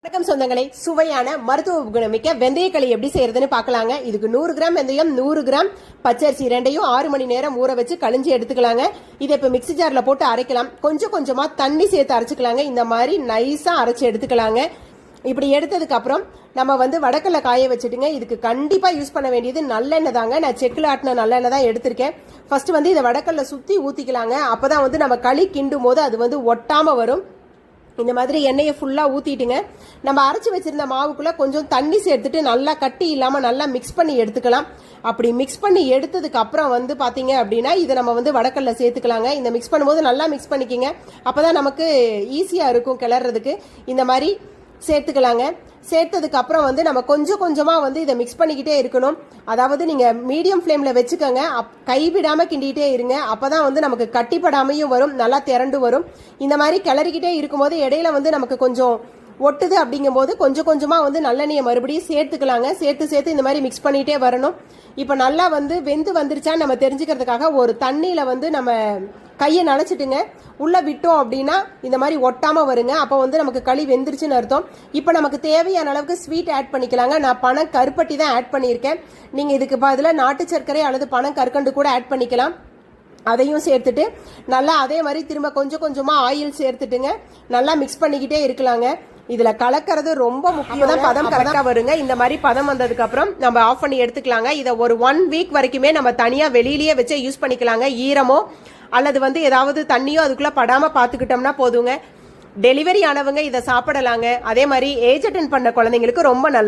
வணக்கம் சொந்தங்களே, சுவையான மருத்துவ குணமிக்க வெந்தயக்களி எப்படி செய்யறதுன்னு பார்க்கலாங்க. இதுக்கு 100 கிராம் வெந்தயம், 100 கிராம் பச்சரிசி ரெண்டையும் 6 மணி நேரம் ஊற வச்சு கழிஞ்சு எடுத்துக்கலாங்க. இதை இப்ப மிக்ஸி ஜார்ல போட்டு அரைக்கலாம். கொஞ்சம் கொஞ்சமா தண்ணி சேர்த்து அரைச்சுக்கலாங்க. இந்த மாதிரி நைஸா அரைச்சு எடுத்துக்கலாங்க. இப்படி எடுத்ததுக்கு அப்புறம் நம்ம வடக்கல்ல காய வச்சுட்டுங்க. இதுக்கு கண்டிப்பா யூஸ் பண்ண வேண்டியது நல்லெண்ணெய் தாங்க. நான் செக்குல ஆட்டின நல்லெண்ணெய் தான் எடுத்திருக்கேன். ஃபர்ஸ்ட் இதை வடக்கல்ல சுத்தி ஊத்திக்கலாங்க. அப்பதான் நம்ம களி கிண்டும் போது அது ஒட்டாம வரும். இந்த மாதிரி எண்ணெயை ஃபுல்லா ஊத்திட்டுங்க. நம்ம அரைச்சு வச்சிருந்த மாவுக்குள்ள கொஞ்சம் தண்ணி சேர்த்துட்டு நல்லா கட்டி இல்லாம நல்லா மிக்ஸ் பண்ணி எடுத்துக்கலாம். அப்படி மிக்ஸ் பண்ணி எடுத்ததுக்கு அப்புறம் பாத்தீங்க அப்படின்னா இதை நம்ம வடக்கல்ல சேர்த்துக்கலாங்க. இந்த மிக்ஸ் பண்ணும்போது நல்லா மிக்ஸ் பண்ணிக்கிங்க. அப்பதான் நமக்கு ஈஸியா இருக்கும் கிளறதுக்கு. இந்த மாதிரி சேர்த்துக்கலாங்க. சேர்த்ததுக்கு அப்புறம் நம்ம கொஞ்சம் கொஞ்சமா இதை மிக்ஸ் பண்ணிக்கிட்டே இருக்கணும். அதாவது நீங்க மீடியம் ஃப்ளேம்ல வச்சுக்கோங்க. கைவிடாம கிண்டிகிட்டே இருங்க. அப்பதான் நமக்கு கட்டிப்படாமையும் வரும், நல்லா திரண்டு வரும். இந்த மாதிரி கிளறிக்கிட்டே இருக்கும்போது இடையில நமக்கு கொஞ்சம் ஒட்டுது. அப்படிங்கும் போது கொஞ்சம் கொஞ்சமா நல்லெண்ணெயை மறுபடியும் சேர்த்துக்கலாங்க. சேர்த்து இந்த மாதிரி மிக்ஸ் பண்ணிட்டே வரணும். இப்ப நல்லா வெந்து வந்துருச்சான்னு நம்ம தெரிஞ்சுக்கிறதுக்காக ஒரு தண்ணியில நம்ம கையை நனைச்சிட்டுங்க உள்ள விட்டோம் அப்படின்னா இந்த மாதிரி ஒட்டாம வருங்க. அப்போ நமக்கு களி வெந்துருச்சுன்னு அர்த்தம். இப்போ நமக்கு தேவையான அளவுக்கு ஸ்வீட் ஆட் பண்ணிக்கலாங்க. நான் பனை கருப்பட்டி தான் ஆட் பண்ணியிருக்கேன். நீங்க இதுக்கு பதிலாக நாட்டு சர்க்கரை அல்லது பனை கற்கண்டு கூட ஆட் பண்ணிக்கலாம். அதையும் சேர்த்துட்டு நல்லா அதே மாதிரி திரும்ப கொஞ்சம் கொஞ்சமா ஆயில் சேர்த்துட்டுங்க நல்லா மிக்ஸ் பண்ணிக்கிட்டே இருக்கலாங்க. இதுல கலக்கிறது ரொம்ப முக்கியம். பதம் கரெக்டா வருங்க. இந்த மாதிரி பதம் வந்ததுக்கு அப்புறம் நம்ம ஆஃப் பண்ணி எடுத்துக்கலாங்க. இதை ஒரு 1 வீக் வரைக்குமே நம்ம தனியா வெளியிலேயே வச்சு யூஸ் பண்ணிக்கலாங்க. ஈரமோ அல்லது ஏதாவது தண்ணியோ அதுக்குள்ள படாம பாத்துக்கிட்டோம்னா போதுங்க. டெலிவரி ஆனவங்க இதை சாப்பிடலாங்க. அதே மாதிரி ஏஜ் அட்டென்ட் பண்ண குழந்தைங்களுக்கு ரொம்ப நல்லது.